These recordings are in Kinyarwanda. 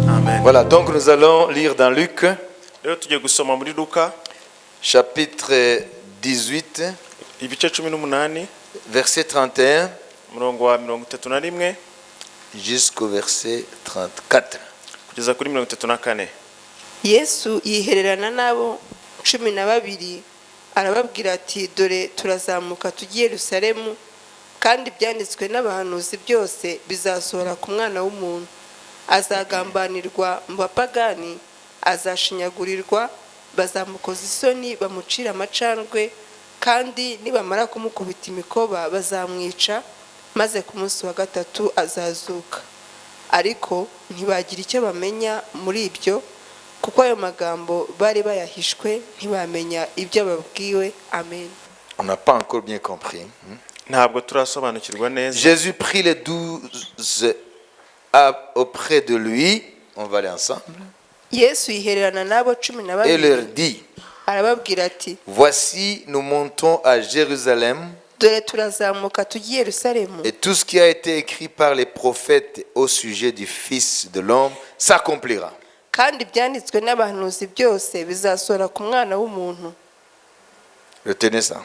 Amen. Voilà, donc nous allons lire dans Luc, Rero tugiye gusoma muri Luka chapitre 18, ibice 18 verset 31 umurongo wa 31 jusqu'au verset 34. kugeza kuri 34. Yesu yihererana n'abo 12 arababwira ati dore turazamuka tugiye Yerusalemu kandi ibyanditswe n'abahanuzi byose bizasohora ku mwana w'umuntu. Azagambanirwa mu bapagani, azashinyagurirwa, bazamukoza isoni bamucira amacandwe, kandi nibamara kumukubita imikoba bazamwica, maze ku munsi wa gatatu azazuka. Ariko ntibagira icyo bamenya muri ibyo, kuko ayo magambo bari bayahishwe, ntibamenya ibyo babwiwe. Amen. On n'a pas encore bien compris. Ntabwo turasobanukirwa neza. Jésus prit les 12 auprès de lui, on va aller ensemble, Yesu yihererana n'abo et leur 12 dit, arababwira ati voici nous montons à Jérusalem, dore turazamuka tugiye Yerusalemu, et tout ce qui a été écrit par les prophètes au sujet du Fils de l'homme s'accomplira. kandi ibyanditswe n'abahanuzi byose bizasohora ku mwana w'umuntu. Retenez ça.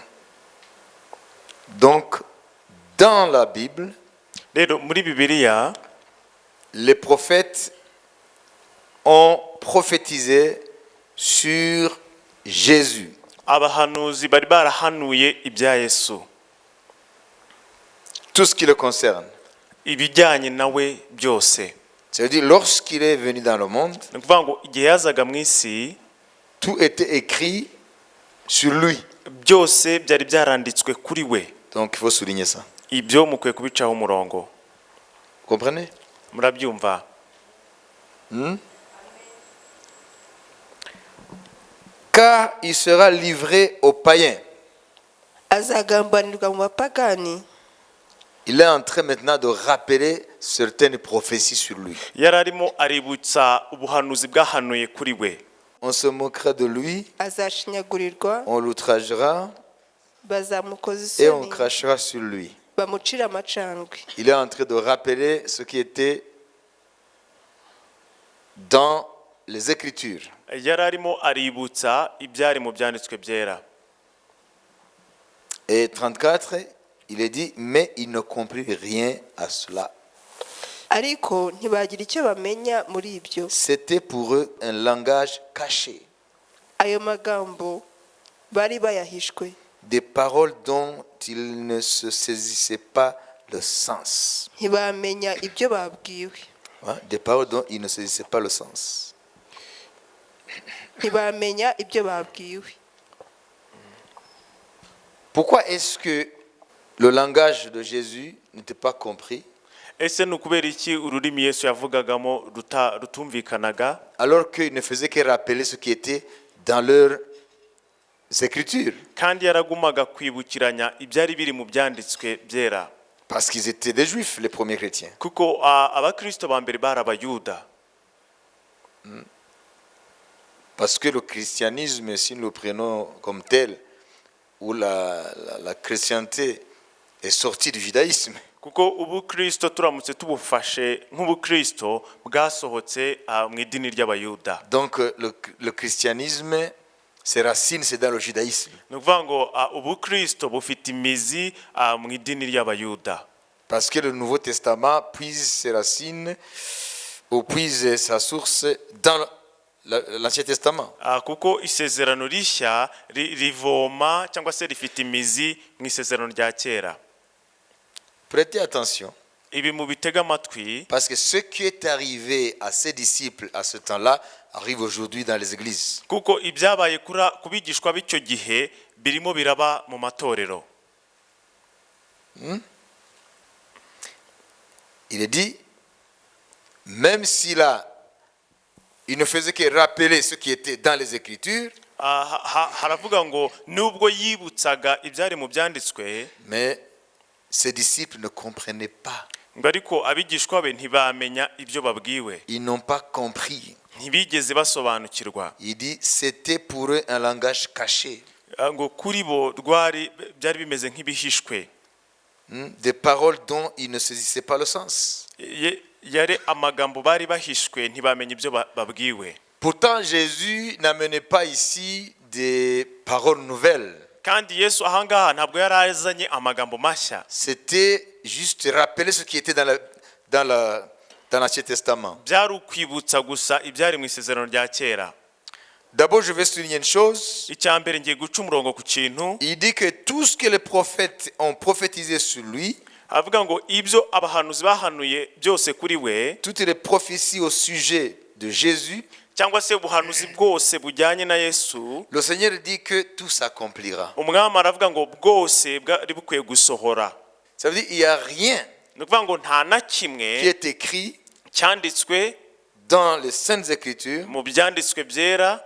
Donc, dans la Bible, Rero muri Bibiliya les prophètes ont prophétisé sur Jésus. abahanuzi bari barahanuye ibya Yesu, Tout ce qui le concerne. ibijyanye nawe byose. C'est-à-dire, lorsqu'il est venu dans le monde, Ni ukuvuga ngo igihe yazaga mu isi tout était écrit sur lui. byose byari byaranditswe kuri we. Donc, il faut souligner ça. Ibyo mukwiye kubicaho umurongo. Vous comprenez? Murabyumva? Car il sera livré aux païens. Azagambanirwa mu bapagani. Il est en train maintenant de rappeler certaines prophéties sur lui. Yari arimo aributsa ubuhanuzi bwahanuye kuri we. On se moquera de lui, Azashinyagurirwa, on l'outragera bazamukoza et on isoni crachera sur lui. bamucira amacandwe. Il est en train de rappeler ce qui était dans les Écritures. Yari arimo aributsa ibyari mu byanditswe byera. Et 34, il est dit, mais il ne comprit rien à cela. Ariko ntibagira icyo bamenya muri ibyo. C'était pour eux un langage caché, Ayo magambo bari bayahishwe, des paroles dont ils ne se saisissaient pas le sens. ntibamenya ibyo babwiwe. Hein, des paroles dont ils ne saisissaient pas le sens. Ntibamenya ibyo babwiwe. Pourquoi est-ce que le langage de Jésus n'était pas compris Ese ni ukubera iki ururimi Yesu yavugagamo rutumvikanaga, alors qu'il ne faisait que rappeler ce qui était dans leurs Écritures? kandi yaragumaga kwibukiranya ibyari biri mu byanditswe byera? Parce qu'ils étaient des Juifs, les premiers chrétiens. Kuko abakristo ba mbere bari abayuda. Parce que le christianisme, si nous le prenons comme tel, où la chrétienté est sortie du judaïsme, Kuko ubukristo turamutse tubufashe nk'ubukristo bwasohotse mu idini ry'abayuda. donc le christianisme, ses racines, c'est dans le judaïsme. Ni ukuvuga ngo ubukristo bufite imizi mu idini ry'abayuda. Parce que le Nouveau Testament puise ses racines ou puise sa source dans l'Ancien Testament. Kuko isezerano rishya rivoma cyangwa se rifite imizi mu isezerano rya kera. Prêtez attention, Ibi mu bitega amatwi, parce que ce qui est arrivé à ses disciples à ce temps-là arrive aujourd'hui dans les églises. kuko ibyabaye kubigishwa b'icyo gihe birimo biraba mu matorero. Il est dit, même s'il ne faisait que rappeler ce qui était dans les Écritures, Haravuga ngo nubwo yibutsaga ibyari mu byanditswe, mais ses disciples ne comprenaient pas. ngo ariko abigishwa be ntibamenya ibyo babwiwe, Ils n'ont pas compris. ntibigeze basobanukirwa. Il dit, c'était pour eux un langage caché. Ngo kuri bo byari bimeze nk'ibihishwe. des paroles dont ils ne saisissaient pas le sens. yari amagambo bari bahishwe ntibamenye ibyo babwiwe. Pourtant, Jésus n'amenait pas ici des paroles nouvelles. Kandi Yesu ahangaha ntabwo yari azanye amagambo mashya. C'était juste rappeler ce qui était dans l'Ancien Testament. Byari ukwibutsa gusa ibyari mu isezerano rya kera. D'abord, je vais souligner une chose. Icyambere ngiye guca umurongo ku kintu. Il dit que tout ce que les prophètes ont prophétisé sur lui, avuga ngo ibyo abahanuzi bahanuye byose kuri we, toutes les prophéties au sujet de Jésus, cyangwa se ubuhanuzi bwose bujyanye na Yesu, le Seigneur dit que tout s'accomplira. umwami aravuga ngo bwose bwari bukwiye gusohora. Ça veut dire qu'il n'y a rien Ni ukuvuga ngo nta na qui kimwe est écrit cyanditswe dans les Saintes Écritures mu byanditswe byera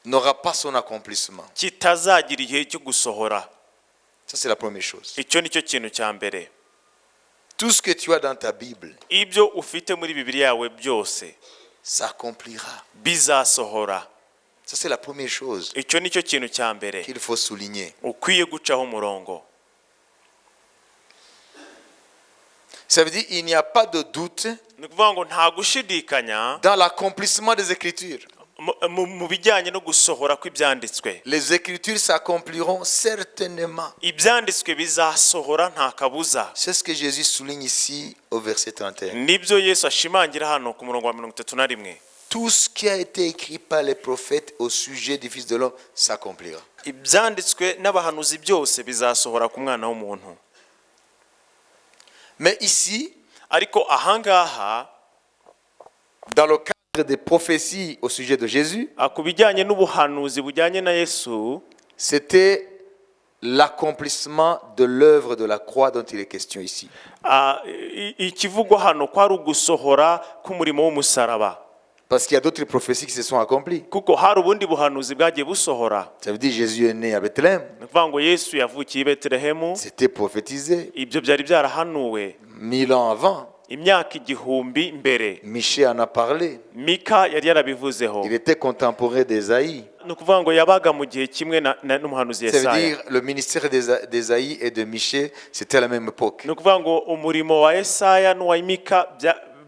n'aura pas son accomplissement. kitazagira igihe cyo gusohora. Ça, c'est la première chose. Icyo nicyo kintu cya mbere. Tout ce que tu as dans ta Bible Ibyo ufite muri Bibiliya yawe byose s'accomplira. bizasohora. Ça, c'est la première chose Icyo nicyo kintu cya mbere qu'il faut souligner. ukwiye gucaho umurongo. Ça veut dire qu'il n'y a pas de doute Ni ukuvuga ngo nta gushidikanya dans l'accomplissement des Écritures. mu bijyanye no gusohora kw'ibyanditswe. Les Écritures s'accompliront certainement. Ibyanditswe bizasohora nta kabuza. C'est ce que Jésus souligne ici au verset 31. Nibyo Yesu ashimangira hano ku murongo wa 31. Tout ce qui a été écrit par les prophètes au sujet du Fils de l'homme s'accomplira. Ibyanditswe n'abahanuzi byose bizasohora ku mwana w'umuntu. Mais ici, Ariko ahangaha dans le cadre des prophéties au sujet de Jésus, ku bijyanye n'ubuhanuzi bujyanye na Yesu, c'était l'accomplissement de l'œuvre de la croix dont il est question ici. ikivugwa hano kwari ugusohora k'umurimo w'umusaraba. Parce qu'il y a d'autres prophéties qui se sont accomplies. Kuko hari ubundi buhanuzi bwagiye busohora. Ça veut dire Jésus est né à Bethléem. Ni ukuvuga ngo Yesu yavukiye i Betelehemu. C'était prophétisé Ibyo byari byarahanuwe 1000 ans avant. imyaka igihumbi mbere. Michée en a parlé. Mika yari yarabivuzeho. Il était contemporain d'Ésaïe. Ni ukuvuga ngo yabaga mu gihe kimwe n'umuhanuzi Ça veut Yesaya. dire le ministère d'Ésaïe et de Michée, c'était à la même époque. Ni ukuvuga ngo umurimo wa Yesaya n'uwa Mika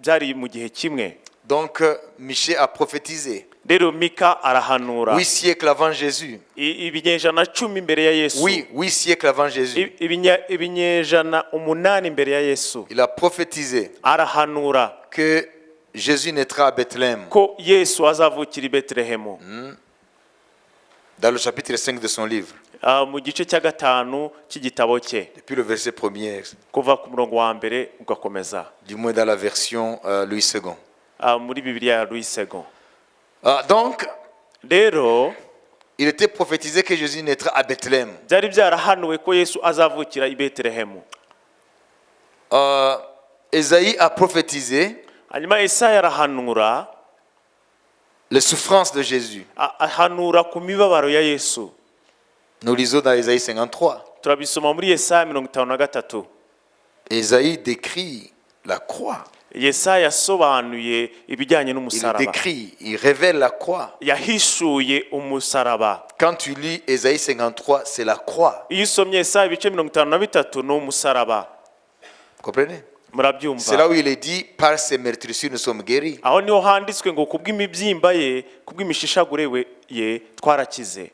byari mu gihe kimwe. Donc Michée a prophétisé. Rero Mika arahanura. 8 siècles avant Jésus. Ibinyejana 10 imbere ya Yesu. Oui, 8 siècles avant Jésus. Ibinyejana 8 imbere ya Yesu. Il a prophétisé Arahanura que Jésus naîtra à Bethléem. ko Yesu azavukira i Betelehemu. Dans le chapitre 5 de son livre. Mu gice cya 5 cy'igitabo cye. Depuis le verset 1er. Kuva ku murongo wa mbere ugakomeza. Du moins dans la version Louis II. Muri Bibiliya ya Louis II. Donc, Rero il était prophétisé que Jésus naîtra à Bethléem. byari byarahanuwe ko Yesu azavukira i Betelehemu. Ésaïe a prophétisé Hanyuma Yesaya arahanura, les souffrances de Jésus. ahanura ku mibabaro ya Yesu. Nous lisons dans Ésaïe 53. Turabisoma muri Yesaya 53. Ésaïe décrit la croix. Yesaya yasobanuye ibijyanye Il n'umusaraba. décrit, il révèle la croix. Yahishuye umusaraba. Quand tu lis Ésaïe 53, c'est la croix. Iyo usomye Yesaya ibice 53 ni umusaraba. Vous comprenez? C'est Murabyumva. là où il est dit, par ses meurtrissures nous sommes guéris. Aho niho handitswe ngo kubw'imibyimba ye, kubw'imishishagure ye twarakize.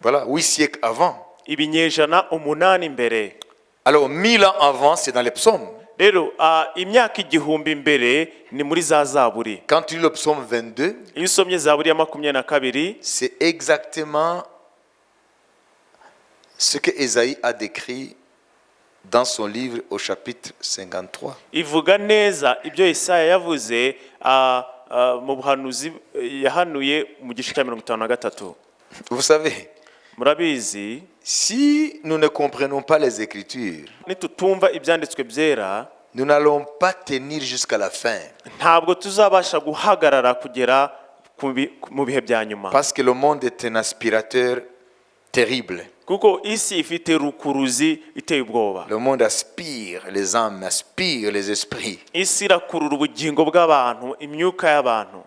Voilà, 8 siècles avant. Ibinyejana 8 imbere. Alors, 1000 ans avant, c'est dans les psaumes. Rero imyaka igihumbi mbere ni muri za Zaburi. Quand tu lis le psaume 22, Iyo usomye Zaburi ya 22, c'est exactement ce que Ésaïe a décrit dans son livre au chapitre 53. ivuga neza ibyo Yesaya yavuze mu buhanuzi yahanuye mu gice cya 53. Vous savez, Murabizi, si nous ne comprenons pas les Écritures, nitutumva ibyanditswe byera, nous n'allons pas tenir jusqu'à la fin. ntabwo tuzabasha guhagarara kugera mu bihe bya nyuma. Parce que le monde est un aspirateur terrible. Kuko isi ifite rukuruzi iteye ubwoba. Le monde aspire les âmes, aspire les esprits. Isi irakurura ubugingo bw'abantu, imyuka y'abantu.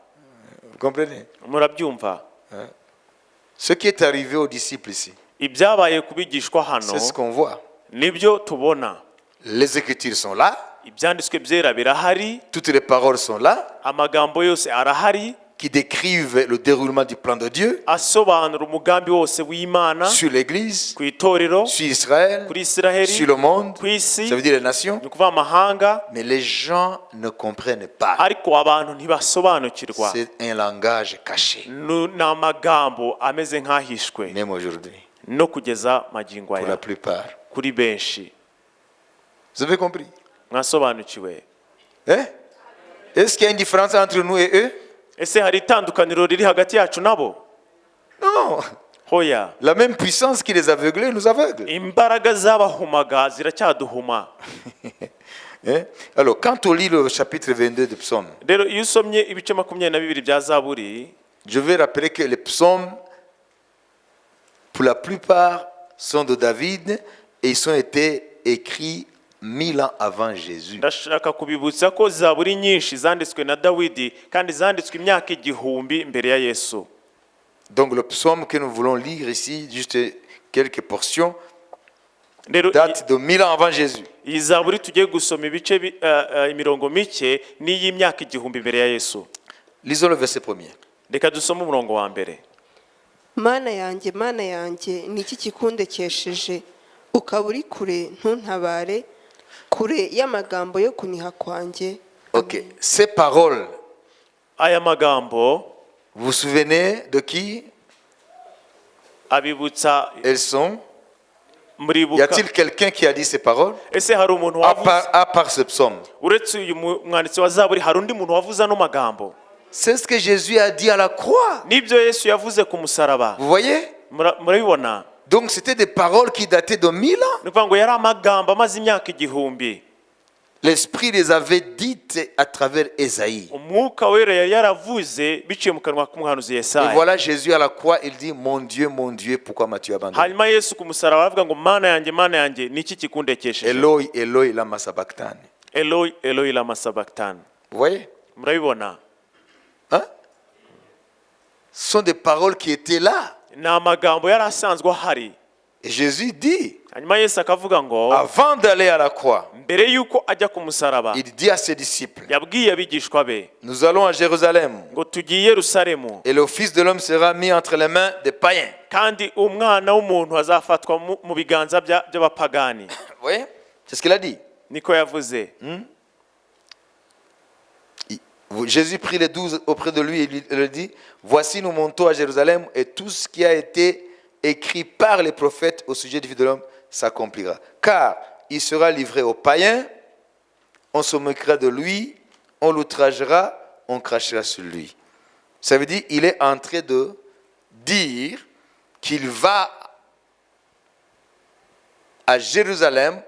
Vous comprenez? Murabyumva? Ce qui est arrivé aux disciples ici, Ibyabaye kubigishwa hano c'est ce qu'on voit. nibyo tubona. Les Écritures sont là, Ibyanditswe byera birahari, toutes les paroles sont là, amagambo yose arahari qui décrivent le déroulement du plan de Dieu asobanura umugambi wose w'Imana sur l'Église, ku itorero, sur Israël, kuri Isiraheli, sur le monde, ku isi, ça veut dire les nations. ni ukuvuga amahanga, Mais les gens ne comprennent pas. ariko abantu ntibasobanukirwa. C'est un langage caché, Ni amagambo ameze nk'ahishwe même aujourd'hui, no kugeza magingo pour la aya plupart. kuri benshi. Vous avez compris? Mwasobanukiwe? Hein? Est-ce qu'il y a une différence entre nous et eux? Ese hari itandukaniro riri hagati yacu nabo? Non. Hoya. La même puissance qui les aveuglait nous aveugle. Imbaraga zabahumaga ziracyaduhuma. Hein? Alors, quand on lit le chapitre 22 de Psaume, Rero iyo usomye ibice 22 bya Zaburi, je vais rappeler que les psaumes, pour la plupart, sont de David et ils ont été écrits 1000 ans avant Jésus. ndashaka kubibutsa ko Zaburi nyinshi zanditswe na Dawidi kandi zanditswe imyaka igihumbi mbere ya Yesu. Donc, le psaume que nous voulons lire ici, juste quelques portions, Rero date de 1000 ans avant Jésus. iyi Zaburi tugiye gusoma ibice imirongo mike n'iy'imyaka igihumbi mbere ya Yesu. Lisons le verset premier. Reka dusome umurongo wa mbere. mana yanjye ni iki kikundekesheje ukaba uri kure ntuntabare kure y'amagambo yo kuniha kwanjye. Ok, ces paroles, Aya magambo vous vous souvenez de qui abibutsa elles sont? Y muribuka. a-t-il quelqu'un qui a dit ces paroles Ese hari umuntu à wavuze part ce psaume? uretse uyu mwanditsi wa Zaburi, hari undi muntu wavuze ano magambo? C'est ce que Jésus a dit à la croix. Nibyo Yesu yavuze ku musaraba. Vous voyez? Murabibona? Donc c'était des paroles qui dataient de 1000 ans. Ni ukuvuga ngo yari amagambo amaze imyaka igihumbi. L'Esprit les avait dites à travers Ésaïe. Umwuka wera yari yaravuze biciye mu kanwa k'umuhanuzi Et Yesaya. voilà Jésus à la croix, il dit, mon Dieu, pourquoi m'as-tu abandonné? Hanyuma Yesu ku musaraba aravuga ngo mana yanjye ni iki kikundekesheje? Eloi, Eloi, lama sabachthani. Eloi Eloi lama sabachthani. Vous voyez? Murabibona? Hein? Ce sont des paroles qui étaient là. Ni amagambo yari asanzwe ahari. Et Jésus dit, Hanyuma Yesu akavuga ngo avant d'aller à la croix, mbere yuko ajya ku musaraba il dit à ses disciples, yabwiye abigishwa be nous allons à Jérusalem ngo tugiye i Yerusalemu, et le Fils de l'homme sera mis entre les mains des païens. kandi umwana w'umuntu azafatwa mu biganza by'abapagani. Vous voyez? C'est ce qu'il a dit. Niko yavuze. Jésus prit les 12 auprès de lui et lui leur dit, voici nous montons à Jérusalem et tout ce qui a été écrit par les prophètes au sujet du Fils de l'homme s'accomplira. Car il sera livré aux païens, on se moquera de lui, on l'outragera, on crachera sur lui. Ça veut dire qu'il est en train de dire qu'il va à Jérusalem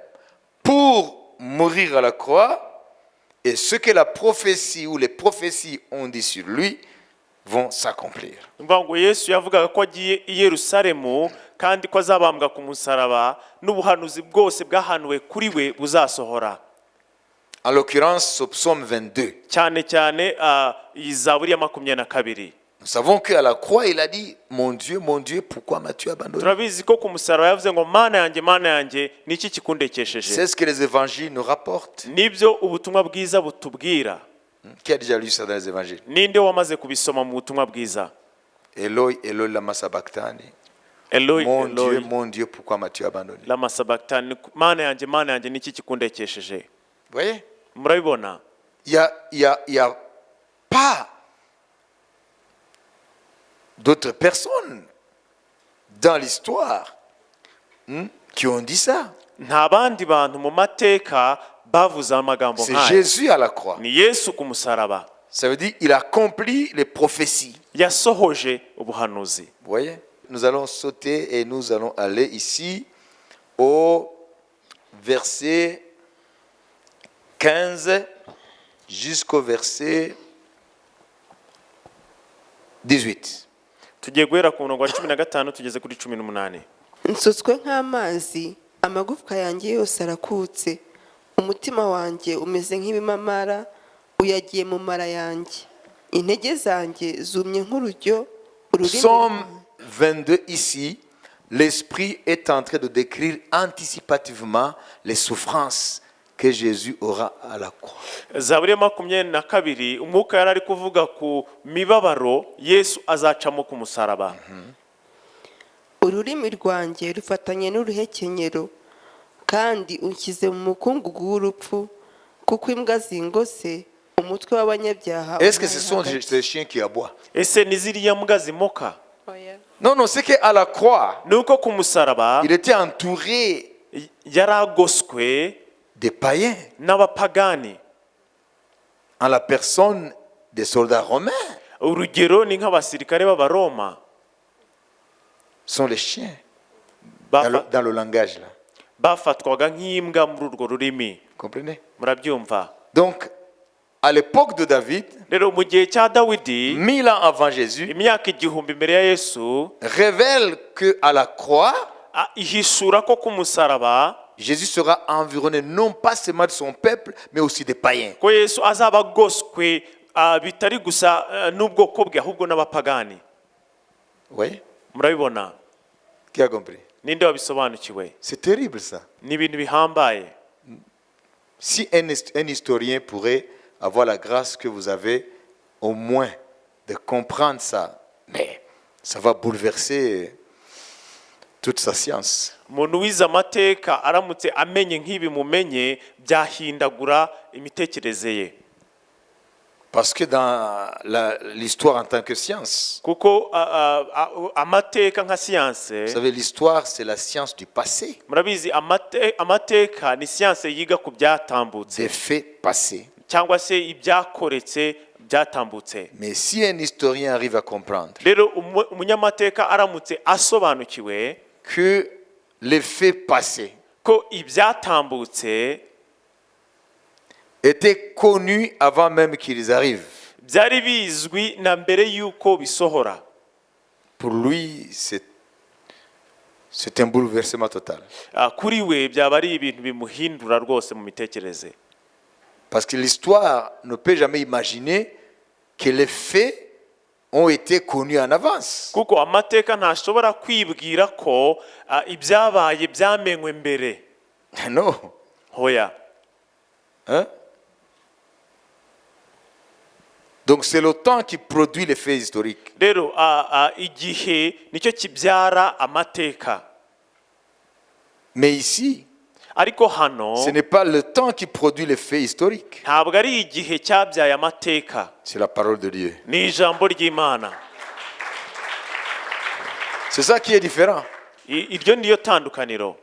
pour mourir à la croix. Et ce que la prophétie ou les prophéties ont dit sur lui vont s'accomplir. Ngo Yesu yavugaga ko agiye i Yerusalemu kandi ko azabambwa ku musaraba n'ubuhanuzi bwose bwahanuwe kuri we buzasohora. En l'occurrence, ce psaume 22. Cyane iyi Zaburi ya 22. Nous savons qu'à la croix, il a dit, mon Dieu, pourquoi m'as-tu abandonné? Turabizi ko ku musaraba yavuze ngo mana yanjye ni iki kikundekesheje? C'est ce que les évangiles nous rapportent. Nibyo ubutumwa bwiza butubwira. Qui a déjà lu ça dans les évangiles? Ninde wamaze kubisoma mu butumwa bwiza? Eloi, Eloi, lama sabachthani. Eloi Mon Dieu, pourquoi m'as-tu abandonné? lama sabachthani. Mana yanjye ni iki kikundekesheje? Vous voyez? Murabibona? Il y a pas d'autres personnes dans l'histoire qui ont dit ça. Nta bandi bantu mu mateka bavuze amagambo C'est nk'aya. Jésus à la croix. Ni Yesu ku musaraba. Ça veut dire qu'il accomplit les prophéties. Yasohoje ubuhanuzi. Vous voyez? Nous allons sauter et nous allons aller ici au verset 15 jusqu'au verset 18. Tugiye guhera ku murongo wa 15 tugeze kuri 18. nsutswe nk'amazi amagufwa yanjye yose arakutse umutima wanjye umeze nk'ibimamara uyagiye mu mara yanjye intege zanjye zumye nk'urujyo Psaume 22 ici l'Esprit est en train de décrire anticipativement les souffrances que Jésus aura à la croix. zaburi ya 22 umwuka yari ari kuvuga ku mibabaro yesu azacamo ku musaraba. ururimi rwanjye rufatanye n'uruhekenyero kandi unshyize mu mukungugu w'urupfu kuko imbwa zingose umutwe w'abanyabyaha. Est-ce que ce sont ces chiens qui aboient? Ese ni ziriya mbwa zimoka? Oya. Non, non, c'est qu'à la croix, Nuko ku musaraba il était entouré yaragoswe des païens n'abapagani. en la personne des soldats romains. Urugero ni nk'abasirikare b'abaroma Ce sont les chiens dans le langage là. bafatwaga nk'imbwa muri urwo rurimi. Comprenez? Murabyumva? Donc, à l'époque de David, Rero mu gihe cya Dawidi 1000 ans avant Jésus, imyaka 1000 mbere ya Yesu révèle que à la croix, ihishura ko ku musaraba Jésus sera environné non pas seulement de son peuple, mais aussi des païens. ko Yesu azaba agoswe bitari gusa n'ubwoko bwe ahubwo n'abapagani. Oui? Murabibona? Qui a compris? Ninde wabisobanukiwe? C'est terrible ça. Ni ibintu bihambaye. Si un historien pourrait avoir la grâce que vous avez, au moins de comprendre ça, mais ça va bouleverser toute sa science. Umuntu wize amateka aramutse amenye nk'ibi mumenye byahindagura imitekerereze ye. Parce que dans l'histoire en tant que science, Kuko amateka nka siyanse, vous savez, l'histoire, c'est la science du passé, murabizi amateka ni siyanse yiga ku byatambutse des faits passés. cyangwa se ibyakoretse byatambutse. Mais si un historien arrive à comprendre Rero umunyamateka aramutse asobanukiwe que les faits passés ko ibyatambutse étaient connus avant même qu'ils arrivent, byari bizwi na mbere y'uko bisohora, pour lui, c'est un bouleversement total. kuri we byaba ari ibintu bimuhindura rwose mu mitekerereze. Parce que l'histoire ne peut jamais imaginer que les faits ont été connus en avance. Kuko amateka ntashobora kwibwira ko ibyabaye byamenywe mbere. Non. Hoya. Hein? Donc c'est le temps qui produit les faits historiques. Rero igihe nicyo kibyara amateka. Mais ici, Ariko hano ce n'est pas le temps qui produit les faits historiques. ntabwo ari igihe cyabyaye amateka, C'est la parole de Dieu. ni ijambo ry'Imana. C'est ça qui est différent. Iryo niyo tandukaniro.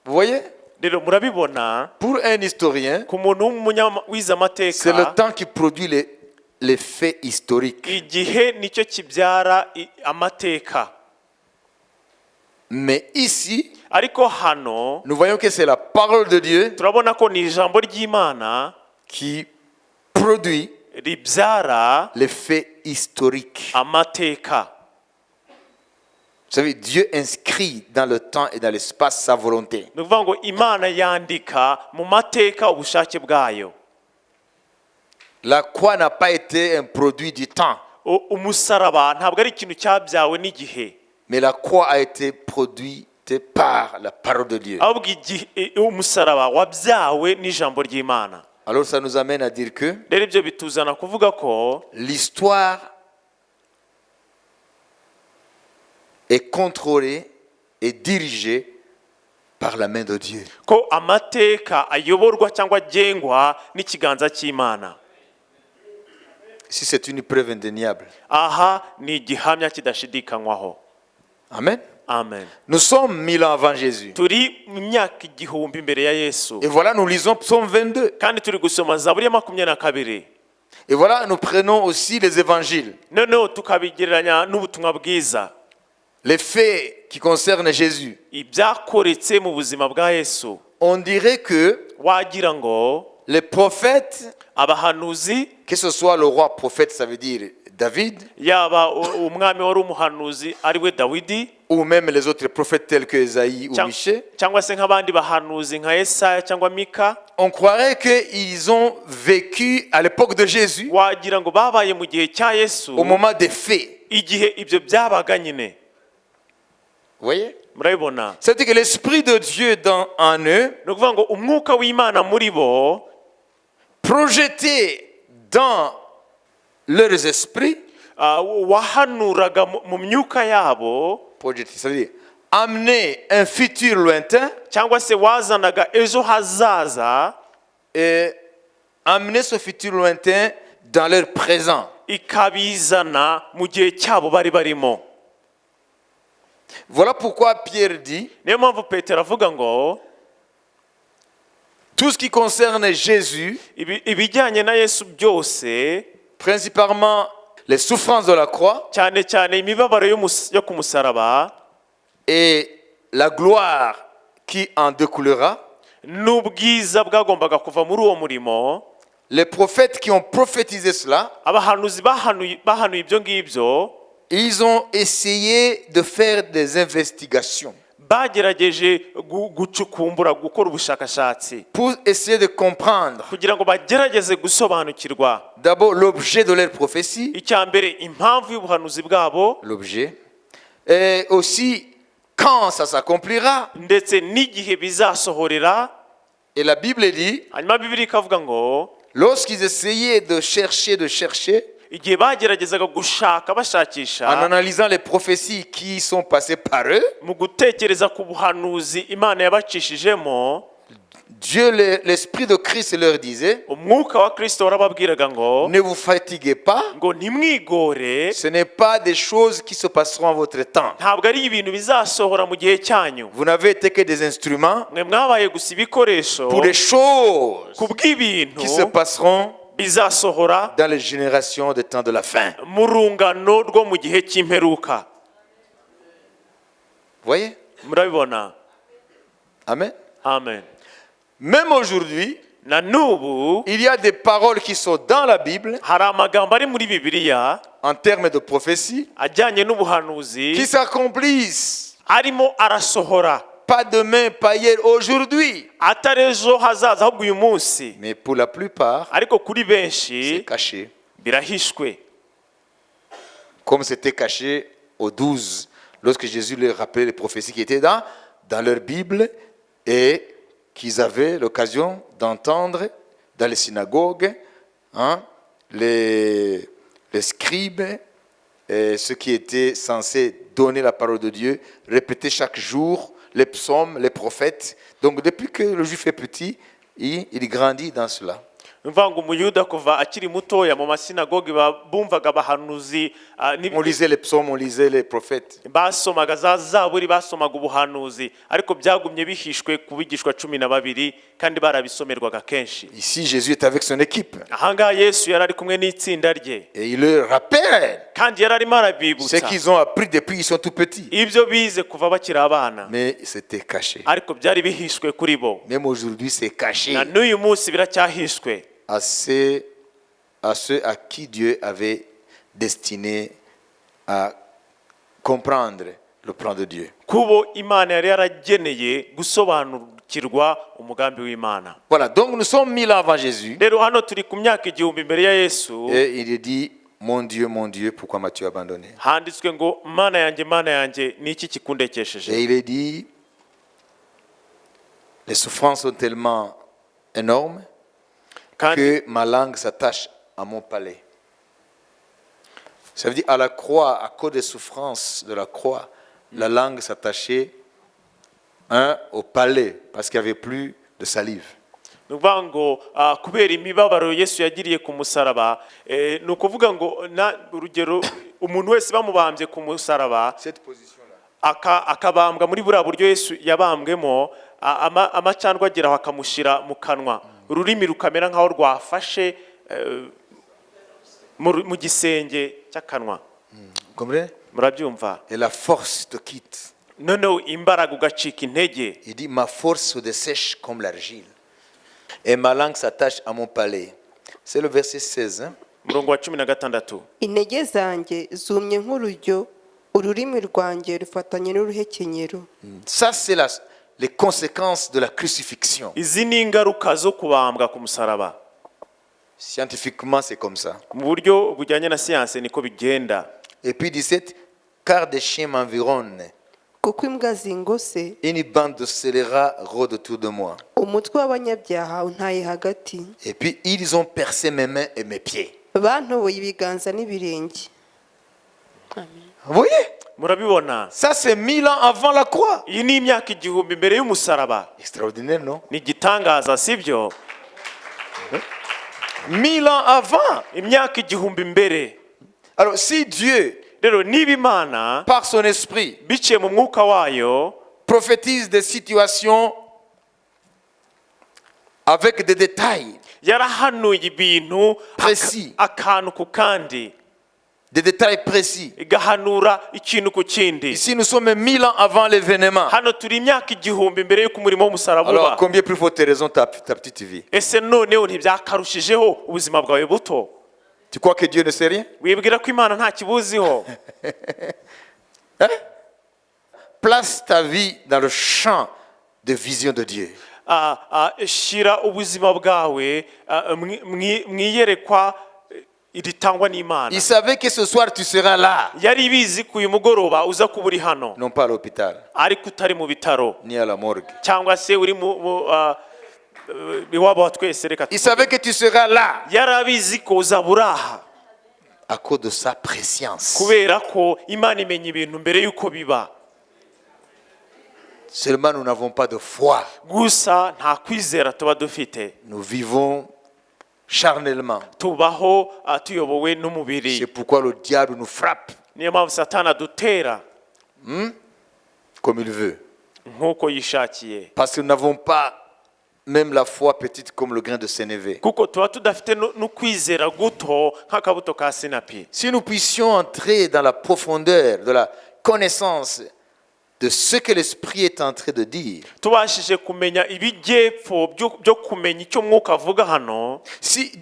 Vous voyez? Rero murabibona, Pour un historien, ku muntu wize c'est le amateka temps qui produit les faits historiques. igihe nicyo kibyara amateka. Mais ici, Ariko hano nous voyons que c'est la parole de Dieu turabona ko ni ijambo ry'Imana qui produit ribyara les faits historiques. amateka. Vous savez, Dieu inscrit dans le temps et dans l'espace sa volonté. Ni ukuvuga ngo Imana yandika mu mateka ubushake bwayo. La croix n'a pas été un produit du temps, Umusaraba ntabwo ari ikintu cyabyawe n'igihe, mais la croix a été produite par la parole de Dieu. ahubwo umusaraba wabyawe n'ijambo ry'Imana. Alors ça nous amène à dire que Rero ibyo bituzana kuvuga ko l'histoire est contrôlée et dirigée par la main de Dieu. ko amateka ayoborwa cyangwa agengwa n'ikiganza cy'Imana. Si c'est une preuve indéniable. Aha ni igihamya kidashidikanywaho. Amen. Amen. Nous sommes 1000 ans avant Jésus. Turi mu myaka 1000 mbere ya Yesu, Et voilà, nous lisons Psaume 22. kandi turi gusoma Zaburi ya 22. Et voilà, nous prenons aussi les évangiles, Noneho tukabigereranya n'ubutumwa bwiza, les faits qui concernent Jésus. ibyakoretse mu buzima bwa Yesu. On dirait que Wagira ngo les prophètes, abahanuzi, que ce soit le roi prophète, ça veut dire David, yaba umwami wari umuhanuzi ari we Dawidi, ou même les autres prophètes tels que Esaïe ou Michée, cyangwa se nk'abandi bahanuzi nka Yesaya cyangwa Mika, on croirait qu'ils ont vécu à l'époque de Jésus, wagira ngo babaye mu gihe cya Yesu, au moment des faits. igihe ibyo byabaga nyine. Vous voyez? murabibona C'est-à-dire que l'Esprit de Dieu en eux, ni ukuvuga ngo umwuka w'imana muri bo projeté dans leurs esprits, wahanuraga mu myuka yabo projeté, ça veut dire amener un futur lointain cyangwa se wazanaga ejo hazaza et amener ce futur lointain dans leur présent. ikabizana mu gihe cyabo bari barimo. Voilà pourquoi Pierre dit, niyo mpamvu petero avuga ngo tout ce qui concerne Jésus, ibijyanye na yesu byose, principalement les souffrances de la croix cyane cyane imibabaro yo ku musaraba et la gloire qui en découlera, n'ubwiza bwagombaga kuva muri uwo murimo, les prophètes qui ont prophétisé cela, abahanuzi bahanuye ibyo ngibyo, ils ont essayé de faire des investigations bagerageje gucukumbura, gukora ubushakashatsi pour essayer de comprendre kugira ngo bagerageze gusobanukirwa d'abord l'objet de leur prophétie, icya mbere impamvu y'ubuhanuzi bwabo, l'objet, et aussi quand ça s'accomplira. ndetse n'igihe bizasohorera. Et la Bible dit, hanyuma bibiri ikavuga ngo lorsqu'ils essayaient de chercher, igihe bageragezaga gushaka en bashakisha analysant les prophéties qui sont passées par eux, mu gutekereza ku buhanuzi imana yabacishijemo, Dieu, l'Esprit de Christ leur disait, umwuka wa kristo warababwiraga ngo ne vous fatiguez pas, ntimwigore, ce n'est pas des choses qui se passeront en votre temps. ntabwo ari ibintu bizasohora mu gihe cyanyu, Vous n'avez été que des instruments mwe mwabaye gusa ibikoresho pour des choses ku bw'ibintu qui se passeront bizasohora dans les générations des temps de la fin. mu rungano rwo mu gihe cy'imperuka. Voyez? Murabibona? Amen. Amen. Même aujourd'hui, na n'ubu il y a des paroles qui sont dans la Bible hari amagambo ari muri bibiliya en termes de prophétie ajyanye n'ubuhanuzi qui s'accomplissent. arimo arasohora, Pas demain, pas hier, aujourd'hui. atari ejo hazaza ahubwo uyu munsi, Mais pour la plupart, ariko kuri benshi c'est caché. birahishwe, Comme c'était caché aux 12, lorsque Jésus leur rappelait les prophéties qui étaient dans leur Bible et qu'ils avaient l'occasion d'entendre dans les synagogues, hein, les scribes, et ceux qui étaient censés donner la parole de Dieu, répéter chaque jour les psaumes, les prophètes. Donc depuis que le juif est petit, il grandit dans cela. mvuga ngo umuyuda kuva akiri mutoya mu masinagogi bumvaga abahanuzi, On lisait les psaumes, on lisait les prophètes. basomaga za zaburi, basomaga ubuhanuzi, ariko byagumye bihishwe ku bigishwa 12 kandi barabisomerwaga kenshi. Ici, Jésus est avec son équipe. Ahangaha yesu yari ari kumwe n'itsinda rye, Et il leur rappelle kandi yari arimo ce arabibutsa qu'ils ont appris depuis qu'ils sont tout petits. ibyo bize kuva bakiri abana, Mais c'était caché. ariko byari bihishwe kuri bo. Même aujourd'hui, c'est caché na n'uyu munsi biracyahishwe à ceux à qui Dieu avait destiné à comprendre le plan de Dieu. kubo imana yari yarageneye gusobanukirwa umugambi w'imana. Voilà, donc nous sommes 1000 ans avant Jésus. Rero hano turi ku myaka igihumbi imbere ya yesu, Et il dit, mon Dieu, pourquoi m'as-tu abandonné? handitswe ngo mana yanjye ni iki Et kikundekesheje. il est dit, les souffrances sont tellement énormes kandi que ma langue s'attache à mon palais. Ça veut dire à la croix, à cause des souffrances de la croix, la langue s'attachait au palais parce qu'il n'y avait plus de salive. ni ukuvuga ngo kubera imibabaro yesu yagiriye ku musaraba, ni ukuvuga ngo urugero umuntu wese bamubambye ku musaraba Cette position-là. akabambwa muri buriya buryo yesu yabambwemo, amacandwe ageraho akamushyira mu kanwa, ururimi rukamera nk'aho rwafashe mu gisenge cy'akanwa. Vous comprenez? Murabyumva? Et la force te quitte. noneho imbaraga ugacika intege. Il dit, ma force se dessèche comme l'argile. Et ma langue s'attache à mon palais. C'est le verset 16. Hein? Umurongo wa 16. intege zanjye zumye nk'urujyo, ururimi rwanjye rufatanye n'uruhekenyero. Ça, c'est les conséquences de la crucifixion. Izi ni ingaruka zo kubambwa ku musaraba. Scientifiquement, c'est comme ça. Mu buryo bujyanye na siyanse niko bigenda. Et puis 17, car des chiens m'environnent kuko imbwa zingose une bande de scélérats rôde autour de moi. umutwe w'abanyabyaha untaye hagati Et puis ils ont percé mes mains et mes pieds. bantoboye ibiganza n'ibirenge. Vous voyez? murabibona Ça c'est 1000 ans avant la croix. iyi ni imyaka igihumbi mbere y'umusaraba. Extraordinaire, non? Ni igitangaza sibyo? 1000 ans avant. imyaka igihumbi mbere. Alors si Dieu, Rero niba Imana par son esprit, biciye mu mwuka wayo prophétise des situations avec des détails, yarahanuye ibintu Précis. akantu ku kandi, des détails précis. igahanura ikintu ku kindi. Ici nous sommes 1000 ans avant l'événement. Hano turi imyaka igihumbi mbere y'uko umurimo w'umusaraba Alors uba. combien plus faut tes raisons ta petite vie? Ese noneho ntibyakarushijeho ubuzima bwawe buto? Tu crois que Dieu ne sait rien? Wibwira ko Imana nta kibuziho? Place ta vie dans le champ de vision de Dieu. Shira ubuzima bwawe mwiyerekwa ritangwa n'Imana. Il savait que ce soir tu seras là, Yari bizi ko uyu mugoroba uza kuba uri hano, non pas à l'hôpital, ariko utari mu bitaro ni à la morgue. cyangwa se uri iwabo wa twese. Reka Il savait que tu seras là yari abizi ko uzaba uri aha à cause de sa préscience. kubera ko Imana imenya ibintu mbere y'uko biba. Seulement nous n'avons pas de foi. Gusa nta kwizera tuba dufite, Nous vivons charnellement. tubaho tuyobowe n'umubiri. C'est pourquoi le diable nous frappe Niyo mpamvu Satani adutera comme il veut. nk'uko yishakiye, Parce que nous n'avons pas même la foi petite comme le grain de sénévé. kuko tuba tudafite n'ukwizera guto nk'akabuto ka sinapi. Si nous puissions entrer dans la profondeur de la connaissance de ce que l'Esprit est en train de dire, Tubashije kumenya ibijyepfo byo kumenya icyo mwuka avuga hano.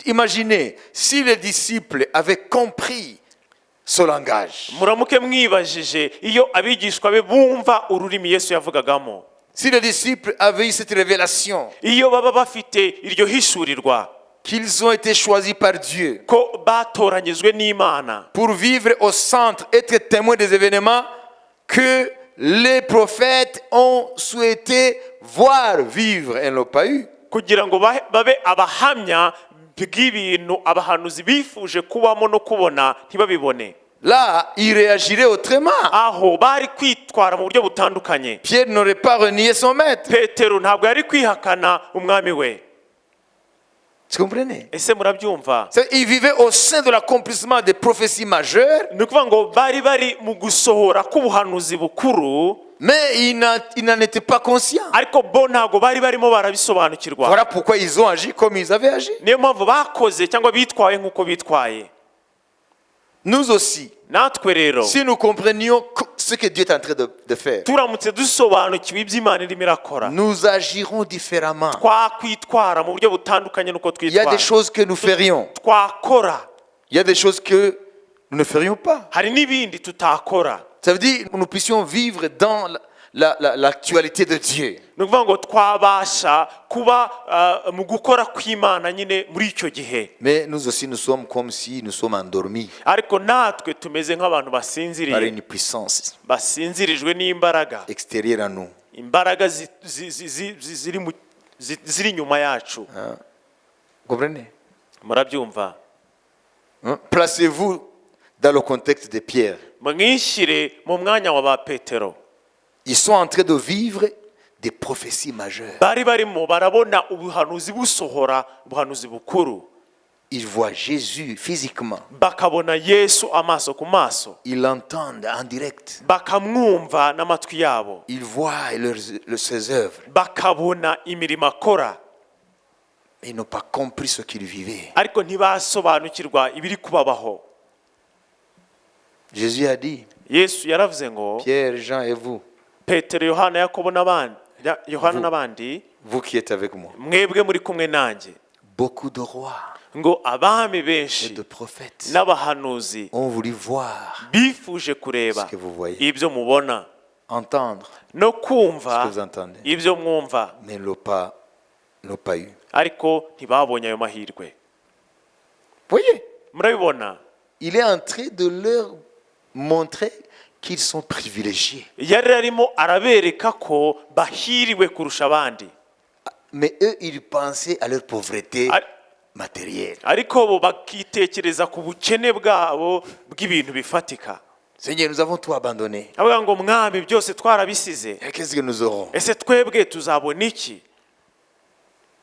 imaginez si les disciples avaient compris ce langage, Muramuke mwibajije iyo abigishwa be bumva ururimi Yesu yavugagamo, si les disciples avaient eu cette révélation, iyo baba bafite iryo hishurirwa qu'ils ont été choisis par Dieu ko batoranyijwe n'Imana pour vivre au centre, être témoins des événements que les prophètes ont souhaité voir vivre et n'ont pas eu. kugira ngo babe abahamya bw'ibintu abahanuzi bifuje kubamo no kubona ntibabibone. Là, ils réagiraient autrement. Aho bari kwitwara mu buryo butandukanye. Pierre n'aurait pas renié son maître. Petero ntabwo yari kwihakana umwami we. Vous comprenez? Ese murabyumva? Il vivait au sein de l'accomplissement des prophéties majeures, Ni ukuvuga ngo bari mu gusohora k'ubuhanuzi bukuru, mais ils n'en étaient pas conscients. ariko bo ntabwo bari barimo barabisobanukirwa. Voilà pourquoi ils ont agi comme ils avaient agi. Niyo mpamvu bakoze cyangwa bitwaye nk'uko bitwaye. Nous aussi, Natwe rero si nous comprenions ce que Dieu est en train de faire, turamutse dusobanukiwe ibyo Imana irimo irakora, nous agirons différemment. twakwitwara mu buryo butandukanye n'uko Il y a des twitwara. choses que nous ferions. Twakora, Il y a des choses que nous ne ferions pas. hari n'ibindi tutakora. Ça veut dire que nous puissions vivre dans l'actualité de Dieu. Ni ukuvuga ngo twabasha kuba mu gukora kw'Imana nyine muri icyo gihe. Mais nous aussi, nous sommes comme si nous sommes endormis Ariko natwe tumeze nk'abantu par basinziriye, une puissance basinzirijwe n'imbaraga, extérieure à nous. imbaraga ziri inyuma yacu. Vous comprenez? Murabyumva? Placez-vous dans le contexte de Pierre. Mwishyire mu mwanya wa ba Petero. Ils sont en train de vivre des prophéties majeures. Bari barimo barabona ubuhanuzi busohora, ubuhanuzi bukuru. Ils voient Jésus physiquement. Bakabona Yesu amaso ku maso. Ils l'entendent en direct. Bakamwumva n'amatwi yabo. Ils voient ses œuvres. Bakabona imirimo akora. Ils n'ont pas compris ce qu'il vivait. Ariko ntibasobanukirwa ibiri kubabaho. Jésus a dit, Yesu yaravuze ngo, Pierre, Jean et vous, Petero, Yohana, Yakobo n'abandi, vous qui êtes avec moi, mwebwe muri kumwe nanjye, beaucoup de rois ngo abami et benshi de prophètes n'abahanuzi ont voulu voir bifuje kureba ce que vous voyez, ibyo mubona entendre no ce kumva que vous entendez, ibyo mwumva, mais n'ont pas eu. ariko ntibabonye ayo mahirwe. Voyez, Murabibona? il est en train de leur montrer qu'ils sont privilégiés. yari arimo arabereka ko bahiriwe kurusha abandi. Mais eux, ils pensaient à leur pauvreté Ari- matérielle. ariko bo bakitekereza ku bukene bwabo bw'ibintu bifatika. Seigneur, nous avons tout abandonné. avuga ngo mwami byose twarabisize, Et qu'est-ce que nous aurons? ese twebwe tuzabona iki?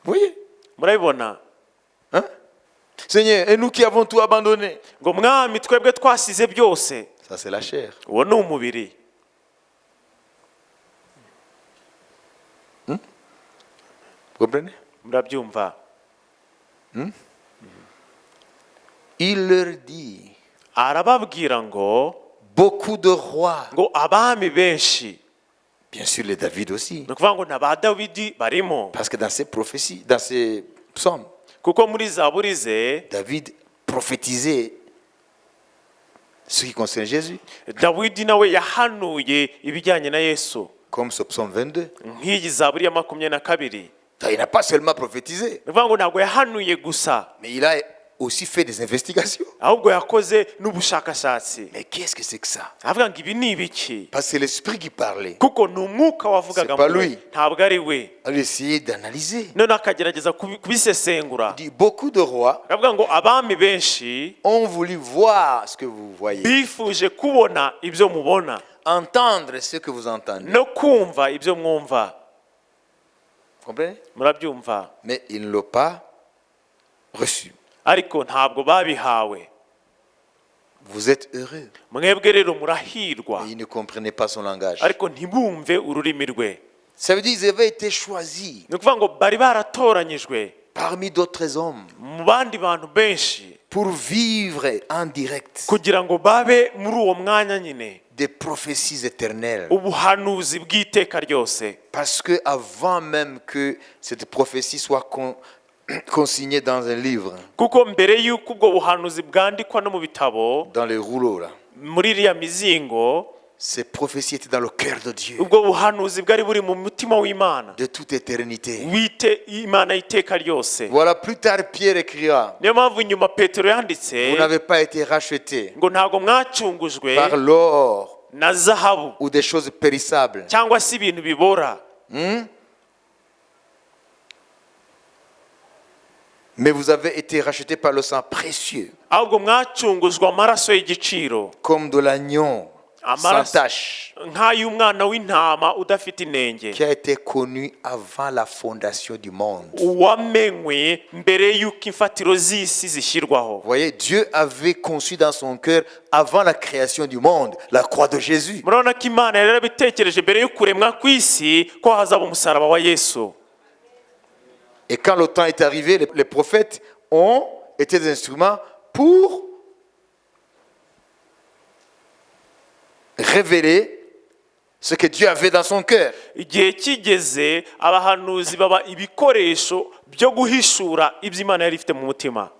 Vous voyez? Murabibona Hein? Seigneur, et nous qui avons tout abandonné. ngo mwami twebwe twasize byose. Ça, c'est la chair. uwo ni umubiri. Vous comprenez? Murabyumva? Il leur dit, arababwira ngo beaucoup de rois, ngo abami benshi, bien sûr les David aussi, ni ukuvuga ngo na ba Dawidi barimo, parce que dans ces prophéties, dans ces psaumes, kuko muri zaburi ze David prophétisait ce qui concerne Jésus, Dawidi nawe yahanuye ibijyanye na Yesu, comme ce psaume 22. nk'iyi zaburi ya 22. Il n'a pas seulement prophétisé, ni ukuvuga ngo ntabwo yahanuye gusa, mais il a aussi fait des investigations. ahubwo yakoze n'ubushakashatsi. Mais qu'est-ce que c'est que ça? avuga ngo ibi ni ibiki, Parce que c'est l'esprit qui parlait. kuko ni umwuka wavugaga C'est pas muri we, lui. ntabwo ari we. On a essayé d'analyser. none akagerageza kubisesengura. Il dit, beaucoup de rois aravuga ngo abami benshi ont voulu voir ce que vous voyez, bifuje kubona ibyo mubona entendre ce que vous entendez. no kumva ibyo mwumva. Vous comprenez? Murabyumva? Mais ils ne l'ont pas reçu. ariko ntabwo babihawe. Vous êtes heureux. mwebwe rero murahirwa, Mais ils ne comprenaient pas son langage. ariko ntibumve ururimi rwe. Ça veut dire qu'ils avaient été choisis ni ukuvuga ngo bari baratoranyijwe parmi d'autres hommes mu bandi bantu benshi pour vivre en direct kugira ngo babe muri uwo mwanya nyine des prophéties éternelles. ubuhanuzi bw'iteka ryose. Parce que avant même que cette prophétie soit consignée dans un livre, kuko mbere y'uko ubwo buhanuzi bwandikwa no mu bitabo, dans les rouleaux là, muri iriya mizingo, ces prophéties étaient dans le cœur de Dieu ubwo buhanuzi bwari buri mu mutima w'Imana, de toute éternité. wite Imana y'iteka ryose. Voilà, plus tard Pierre écrira, niyo mpamvu nyuma Petero yanditse vous n'avez pas été rachetés ngo ntabwo mwacungujwe par l'or na zahabu ou des choses périssables, cyangwa se ibintu bibora, mais vous avez été rachetés par le sang précieux, ahubwo mwacungujwe amaraso y'igiciro, comme de l'agneau sans amaraso tache, nk'ay'umwana w'intama udafite inenge, qui a été connu avant la fondation du monde. uwamenywe mbere y'uko imfatiro z'isi zishyirwaho. Vous voyez, Dieu avait conçu dans son cœur, avant la création du monde, la croix de Jésus. murabona ko Imana yari yarabitekereje mbere yo kuremwa kw'isi ko hazaba umusaraba wa Yesu. Et quand le temps est arrivé, les prophètes ont été des instruments pour révéler ce que Dieu avait dans son cœur. igihe kigeze abahanuzi baba ibikoresho byo guhishura ibyo Imana yari ifite mu mutima.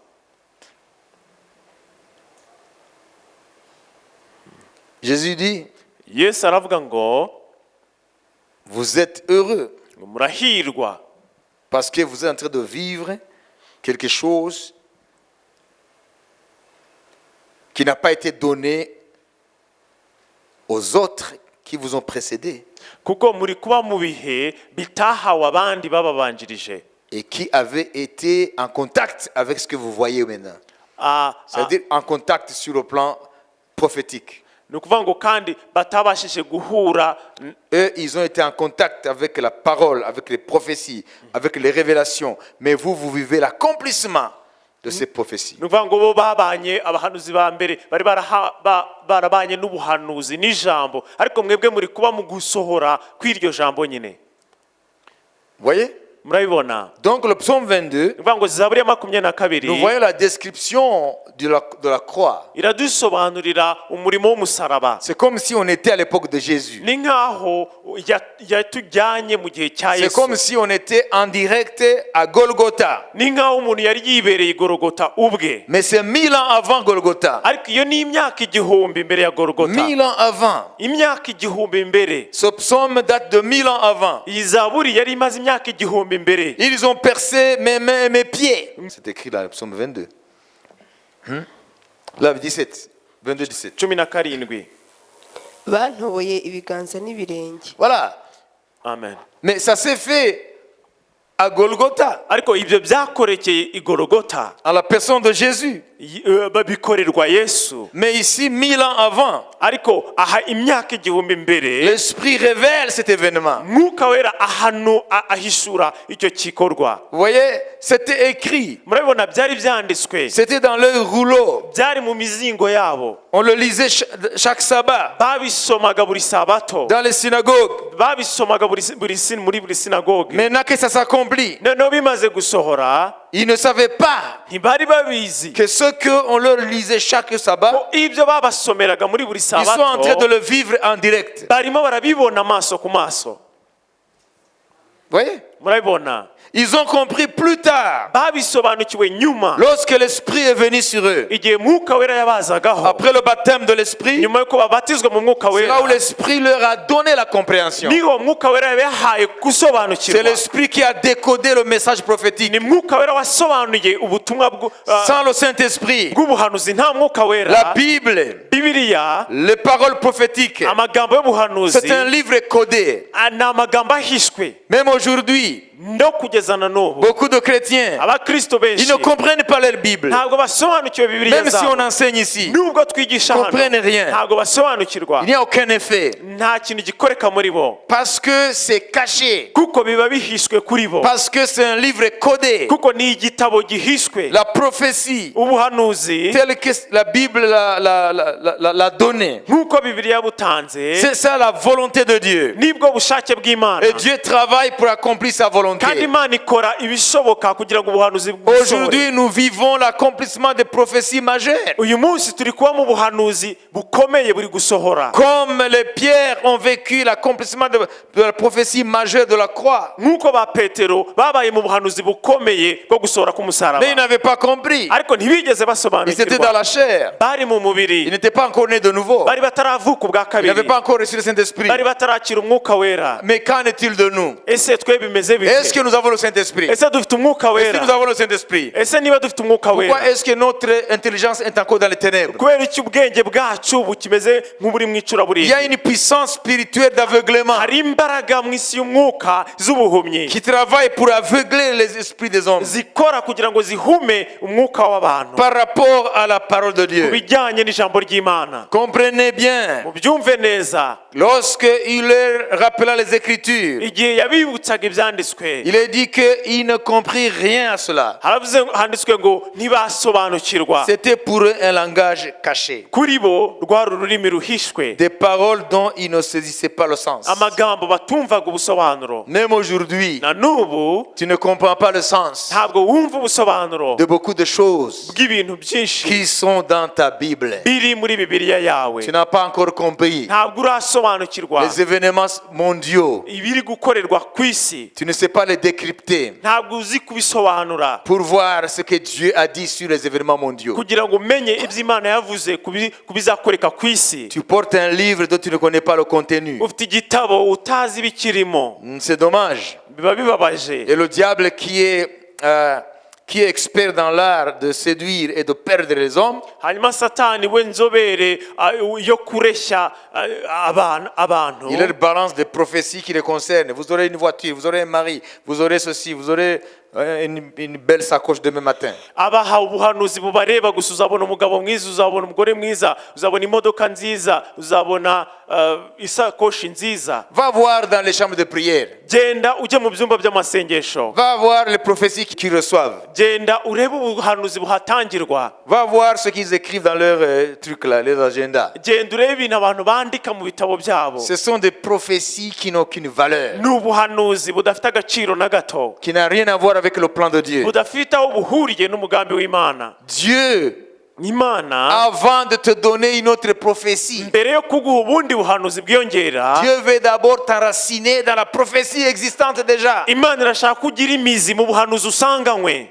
Jésus dit, Yesu aravuga ngo vous êtes heureux murahirwa parce que vous êtes en train de vivre quelque chose qui n'a pas été donné aux autres qui vous ont précédés kuko muri kuba mu bihe bitahawe abandi bababanjirije. et qui avaient été en contact avec ce que vous voyez maintenant. C'est-à-dire en contact sur le plan prophétique. ni ukuvuga ngo kandi batabashije guhura. Eux, ils ont été en contact avec la parole, avec les prophéties, avec les révélations. Mais vous, vous vivez l'accomplissement de ces prophéties. ni ukuvuga ngo bo babanye, abahanuzi ba mbere bari barabanye n'ubuhanuzi n'ijambo, ariko mwebwe muri kuba mu gusohora kw'iryo jambo nyine. Vous voyez? Murabibona? Donc le psaume 22, ni ukuvuga ngo zaburi ya 22 nous voyons la description de la croix. iradusobanurira umurimo w'umusaraba. C'est comme si on était à l'époque de Jésus. ni nk'aho yatujyanye mu gihe cya C'est Yesu. comme si on était en direct à Golgotha. ni nk'aho umuntu yari yibereye i Golgotha ubwe, Mais c'est 1000 ans avant Golgotha. ariko iyo ni imyaka igihumbi mbere ya Golgotha. 1000 ans avant. imyaka igihumbi mbere. Ce psaume date de 1000 ans avant. iyi zaburi yari imaze imyaka igihumbi mbere. Ils ont percé mes mains et mes pieds. C'est écrit dans le psaume 22. Là, 17. 22, 17. 17. bantoboye ibiganza n'ibirenge. Voilà. amen. Mais ça s'est fait à Golgotha, Ariko ibyo byakorekeye i Golgotha, en la personne de Jésus. bikorerwa Yesu. Mais ici, 1000 ans avant, Ariko aha imyaka igihumbi mbere, l'Esprit révèle cet événement. Mwuka Wera ahishura icyo gikorwa. Vous voyez, c'était écrit. Murabibona byari byanditswe, C'était dans leur rouleau. byari mu mizingo yabo, On le lisait chaque sabbat babisomaga buri sabato, dans les synagogues. babisomaga muri buri sinagoge. Maintenant que ça s'accomplit, Noneho bimaze gusohora, ils ne savaient pas ntibari babizi que ce qu'on leur lisait chaque sabbat, ko ibyo babasomeraga muri buri ils sont en train de sabato le vivre en direct. barimo barabibona amaso ku maso. Vous voyez? Murabibona, Ils ont compris plus tard, babisobanukiwe nyuma, lorsque l'Esprit est venu sur eux. igihe Mwuka Wera yabazagaho, Après le baptême de l'Esprit, nyuma yuko babatizwa mu Mwuka c'est là où Wera, l'Esprit leur a donné la compréhension. niho Mwuka Wera yabahaye C'est gusobanukirwa. l'Esprit qui a décodé le message prophétique. Ni Mwuka Wera wasobanuye ubutumwa Sans le Saint-Esprit, bw'ubuhanuzi. Nta Mwuka la Wera, Bible, Bibiliya, les paroles prophétiques, amagambo y'ubuhanuzi c'est un livre codé. ni amagambo ahishwe. Même aujourd'hui, No kugeza na n'ubu beaucoup de chrétiens, abakristo ils benshi ne comprennent pas leur Bible. ntabwo basobanukiwe Bibiliya Même si zabo. on enseigne ici, Nubwo twigisha hano comprennent rien. ntabwo basobanukirwa, il n'y a aucun effet. nta kintu gikoreka muri bo, Parce que c'est caché. kuko biba bihishwe kuri bo, Parce que c'est un livre codé. kuko ni igitabo gihishwe. La prophétie, Ubuhanuzi telle que la Bible l'a donnée, nk'uko Bibiliya yabutanze c'est ça la volonté de Dieu. nibwo bushake bw'Imana, Et Dieu travaille pour accomplir sa volonté. kandi Imana ikora ibishoboka kugira ngo ubuhanuzi busohore. Aujourd'hui, nous vivons l'accomplissement des prophéties majeures. Uyu munsi turi kuba mu buhanuzi bukomeye buri gusohora, Comme les pierres ont vécu l'accomplissement de la prophétie majeure de la croix. nk'uko ba Petero babaye mu buhanuzi bukomeye bwo gusohora k'umusaraba, Mais ils n'avaient pas compris. ariko ntibigeze Ils étaient dans basobanukirwa. la chair. Bari mu Ils mubiri, n'étaient pas encore nés de nouveau. bari bataravuka ubwa Ils n'avaient kabiri, pas encore reçu le Saint-Esprit. bari batarakira umwuka wera. Mais qu'en est-il de nous? Ese twe bimeze Est-ce bite? que nous avons le Saint-Esprit? Ese dufite umwuka Est-ce que wera? nous avons le Saint-Esprit? Ese niba dufite umwuka wera, Pourquoi est-ce que notre intelligence est encore dans les ténèbres? kubera iki ubwenge bwacu bukimeze nk'uburi mu Il y a icuraburindi? une puissance spirituelle d'aveuglement Hari imbaraga mu isi y'umwuka z'ubuhumyi qui travaille pour aveugler les esprits des hommes zikora kugira ngo zihume umwuka w'abantu par rapport à la parole de ku Dieu. bijyanye n'ijambo ry'Imana. Comprenez bien, Mubyumve neza, lorsque il leur rappela les Écritures, igihe yabibutsaga ibyanditswe, il est dit qu'il ne comprit rien à cela. handitswe ngo ntibasobanukirwa. C'était pour eux un langage caché, Kuri bo rwari ururimi ruhishwe, des paroles dont ils ne saisissaient pas le sens. amagambo batumvaga ubusobanuro. Même aujourd'hui, Na n'ubu tu ne comprends pas le sens ntabwo wumva ubusobanuro de beaucoup de choses bw'ibintu byinshi qui sont dans ta Bible. biri muri Bibiliya yawe. Tu n'as pas encore compris Ntabwo urasobanukirwa les événements mondiaux. ibiri gukorerwa ku isi, Tu ne sais pas les décrypter ntabwo uzi kubisobanura pour voir ce que Dieu a dit sur les événements mondiaux. kugira ngo umenye ibyo Imana yavuze ku bizakoreka ku isi. Tu portes un livre dont tu ne connais pas le contenu. Ufite igitabo utazi ibikirimo, C'est dommage. biba bibabaje. Et le diable qui est expert dans l'art de séduire et de perdre les hommes, Hanyuma Satani we nzobere yo kureshya abantu, il leur balance des prophéties qui les concernent. Vous aurez une voiture, vous aurez un mari, vous aurez ceci, vous aurez une belle sacoche demain matin. abaha ubuhanuzi bubareba gusa. Uzabona umugabo mwiza, uzabona umugore mwiza, uzabona imodoka nziza, uzabona isakoshi nziza. Va voir dans les chambres de prière. Genda ujye mu byumba by'amasengesho, Va voir les prophéties qu'ils reçoivent. genda urebe ubuhanuzi buhatangirwa, Va voir ce qu'ils écrivent dans leurs trucs là, les agendas. genda urebe ibintu abantu bandika mu bitabo byabo. Ce sont des prophéties qui n'ont aucune valeur, Ni ubuhanuzi budafite agaciro na gato, qui n'ont rien à voir avec le plan de Dieu. budafite aho buhuriye n'umugambi w'Imana. Dieu, Imana avant de te donner une autre prophétie, mbere yo kuguha ubundi buhanuzi bwiyongera, Dieu veut d'abord t'enraciner dans la prophétie existante déjà. Imana irashaka kugira imizi mu buhanuzi usanganywe.